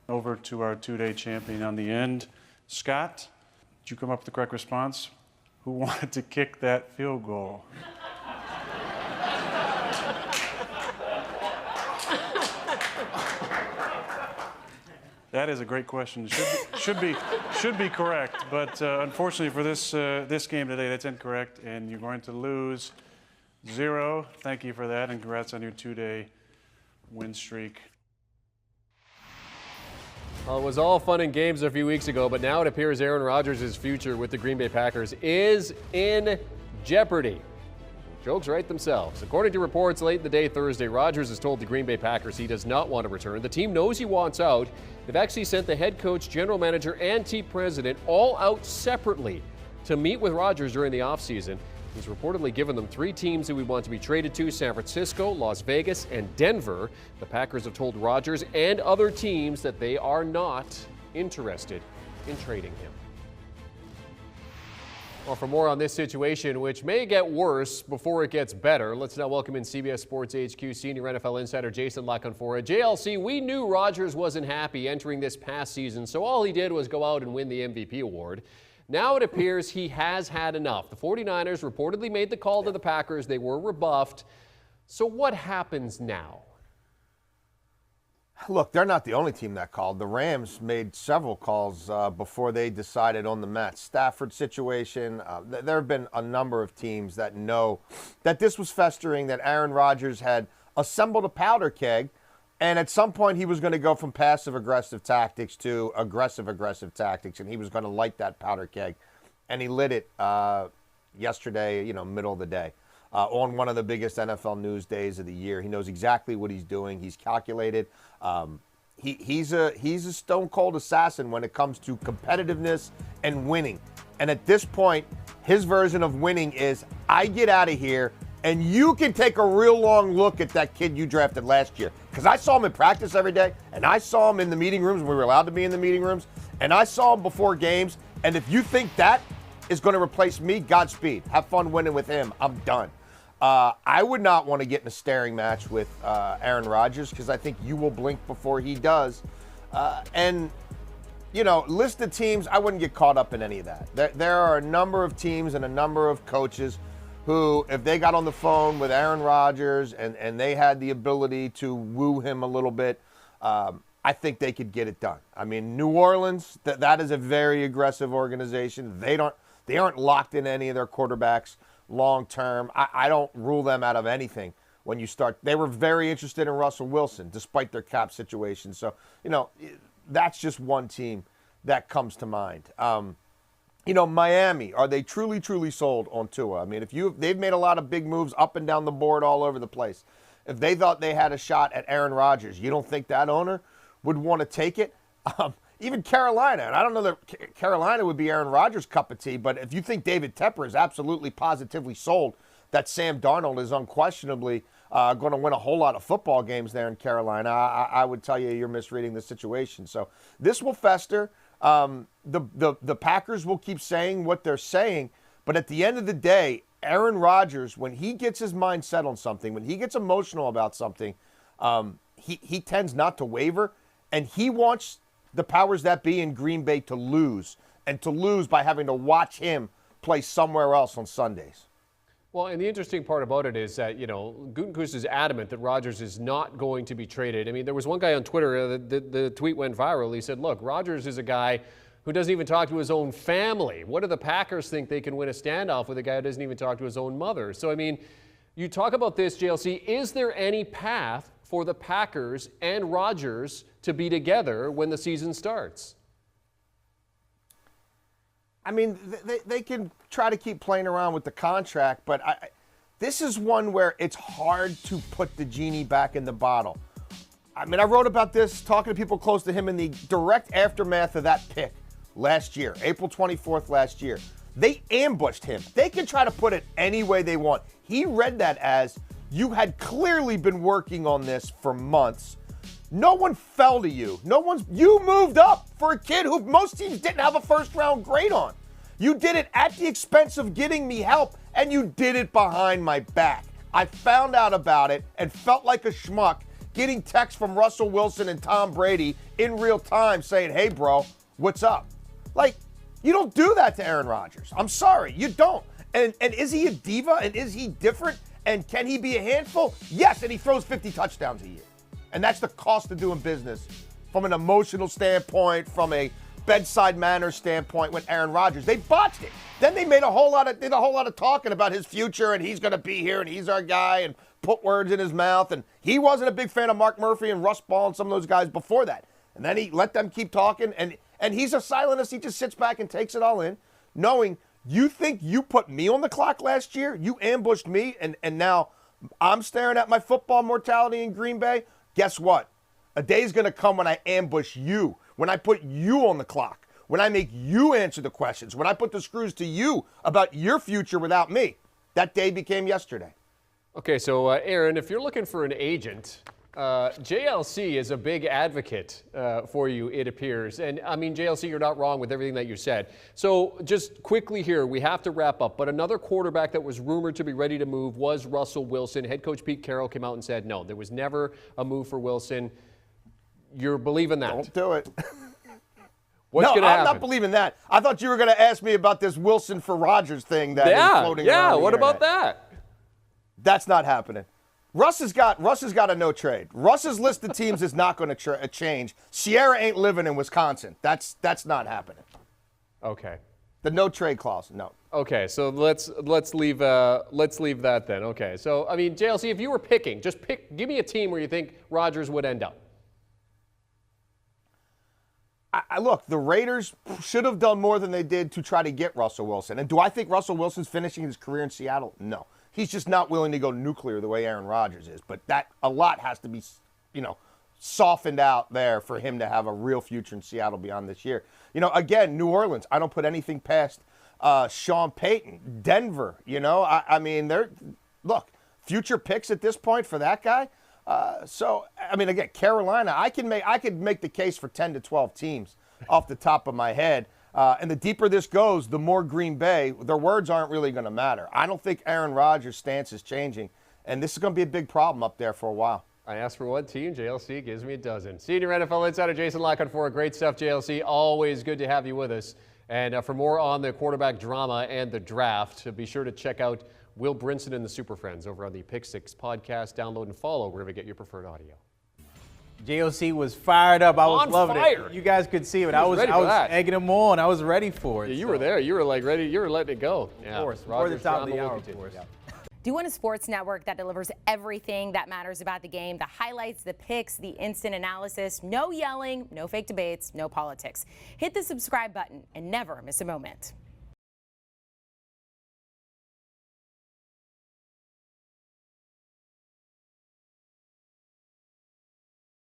over to our two-day champion on the end. Scott, did you come up with the correct response? Who wanted to kick that field goal? That is a great question. Should be correct, but unfortunately for this game today, that's incorrect, and you're going to lose 0. Thank you for that, and congrats on your two-day win streak. Well, it was all fun and games a few weeks ago, but now it appears Aaron Rodgers' future with the Green Bay Packers is in jeopardy. Jokes write themselves. According to reports late in the day Thursday, Rodgers has told the Green Bay Packers he does not want to return. The team knows he wants out. They've actually sent the head coach, general manager, and team president all out separately to meet with Rodgers during the offseason. He's reportedly given them 3 teams who we want to be traded to: San Francisco, Las Vegas, and Denver. The Packers have told Rodgers and other teams that they are not interested in trading him. Well, for more on this situation, which may get worse before it gets better, let's now welcome in CBS Sports HQ senior NFL insider Jason La Canfora. JLC, we knew Rodgers wasn't happy entering this past season, so all he did was go out and win the MVP award. Now it appears he has had enough. The 49ers reportedly made the call to the Packers. They were rebuffed. So what happens now? Look, they're not the only team that called. The Rams made several calls before they decided on the Matt Stafford situation. There have been a number of teams that know that this was festering, that Aaron Rodgers had assembled a powder keg, and at some point he was going to go from passive-aggressive tactics to aggressive tactics, and he was going to light that powder keg. And he lit it yesterday, middle of the day. On one of the biggest NFL news days of the year. He knows exactly what he's doing. He's calculated. He's a stone-cold assassin when it comes to competitiveness and winning. And at this point, his version of winning is, I get out of here, and you can take a real long look at that kid you drafted last year. Because I saw him in practice every day, and I saw him in the meeting rooms when we were allowed to be in the meeting rooms, and I saw him before games. And if you think that is going to replace me, Godspeed. Have fun winning with him. I'm done. I would not want to get in a staring match with Aaron Rodgers, because I think you will blink before he does. List of teams, I wouldn't get caught up in any of that. There are a number of teams and a number of coaches who, if they got on the phone with Aaron Rodgers and they had the ability to woo him a little bit, I think they could get it done. I mean, New Orleans, that is a very aggressive organization. They aren't locked in any of their quarterbacks long term. I don't rule them out of anything when you start. They were very interested in Russell Wilson despite their cap situation. So, that's just one team that comes to mind. Miami, are they truly sold on Tua? I mean, they've made a lot of big moves up and down the board all over the place. If they thought they had a shot at Aaron Rodgers, you don't think that owner would want to take it? Even Carolina, and I don't know that Carolina would be Aaron Rodgers' cup of tea, but if you think David Tepper is absolutely positively sold that Sam Darnold is unquestionably going to win a whole lot of football games there in Carolina, I would tell you you're misreading the situation. So this will fester. The Packers will keep saying what they're saying, but at the end of the day, Aaron Rodgers, when he gets his mind set on something, when he gets emotional about something, he tends not to waver, and he wants the powers that be in Green Bay to lose, and to lose by having to watch him play somewhere else on Sundays. Well, and the interesting part about it is that, Gutekunst is adamant that Rodgers is not going to be traded. I mean, there was one guy on Twitter, the tweet went viral. He said, look, Rodgers is a guy who doesn't even talk to his own family. What do the Packers think they can win a standoff with a guy who doesn't even talk to his own mother? So, I mean, you talk about this, JLC, is there any path for the Packers and Rodgers to be together when the season starts? I mean, they can try to keep playing around with the contract, but this is one where it's hard to put the genie back in the bottle. I mean, I wrote about this, talking to people close to him in the direct aftermath of that pick last year, April 24th last year. They ambushed him. They can try to put it any way they want. He read that as, you had clearly been working on this for months. No one fell to you. You moved up for a kid who most teams didn't have a first-round grade on. You did it at the expense of getting me help, and you did it behind my back. I found out about it and felt like a schmuck getting texts from Russell Wilson and Tom Brady in real time saying, hey, bro, what's up? Like, you don't do that to Aaron Rodgers. I'm sorry, you don't. And is he a diva? And is he different? And can he be a handful? Yes, and he throws 50 touchdowns a year. And that's the cost of doing business from an emotional standpoint, from a bedside manner standpoint with Aaron Rodgers. They botched it. Then they made a whole lot of talking about his future and he's going to be here and he's our guy and put words in his mouth. And he wasn't a big fan of Mark Murphy and Russ Ball and some of those guys before that. And then he let them keep talking. And he's a silentist. He just sits back and takes it all in, knowing you think you put me on the clock last year? You ambushed me and now I'm staring at my football mortality in Green Bay? Guess what? A day's going to come when I ambush you, when I put you on the clock, when I make you answer the questions, when I put the screws to you about your future without me. That day became yesterday. Okay, so Aaron, if you're looking for an agent, JLC is a big advocate for you, it appears. And I mean, JLC, you're not wrong with everything that you said. So just quickly here, we have to wrap up. But another quarterback that was rumored to be ready to move was Russell Wilson. Head coach Pete Carroll came out and said, no, there was never a move for Wilson. You're believing that? Don't do it. What's going to happen? I'm not believing that. I thought you were going to ask me about this Wilson for Rodgers thing that is floating around. Yeah, the what about internet. that? That's not happening. Russ has got a no trade. Russ's list of teams is not going to change. Sierra ain't living in Wisconsin. That's not happening. Okay. The no trade clause, no. Okay, so let's leave that then. Okay, so I mean, JLC, if you were picking, give me a team where you think Rodgers would end up. Look, the Raiders should have done more than they did to try to get Russell Wilson. And do I think Russell Wilson's finishing his career in Seattle? No. He's just not willing to go nuclear the way Aaron Rodgers is. But a lot has to be, softened out there for him to have a real future in Seattle beyond this year. Again, New Orleans, I don't put anything past Sean Payton. Denver, future picks at this point for that guy. Again, Carolina, I could make the case for 10 to 12 teams off the top of my head. And the deeper this goes, the more Green Bay, their words aren't really going to matter. I don't think Aaron Rodgers' stance is changing, and this is going to be a big problem up there for a while. I asked for one team, JLC gives me a dozen. Senior NFL insider Jason La Canfora, great stuff, JLC. Always good to have you with us. And for more on the quarterback drama and the draft, be sure to check out Will Brinson and the Super Friends over on the Pick Six podcast. Download and follow wherever you get your preferred audio. JOC was fired up. I was loving fire. it. You guys could see it. I was egging him on. I was ready for it. Yeah, you were there. You were like ready. You were letting it go. Of course. Before the top of the hour, of course. Yeah. Do you want a sports network that delivers everything that matters about the game? The highlights, the picks, the instant analysis. No yelling, no fake debates, no politics. Hit the subscribe button and never miss a moment.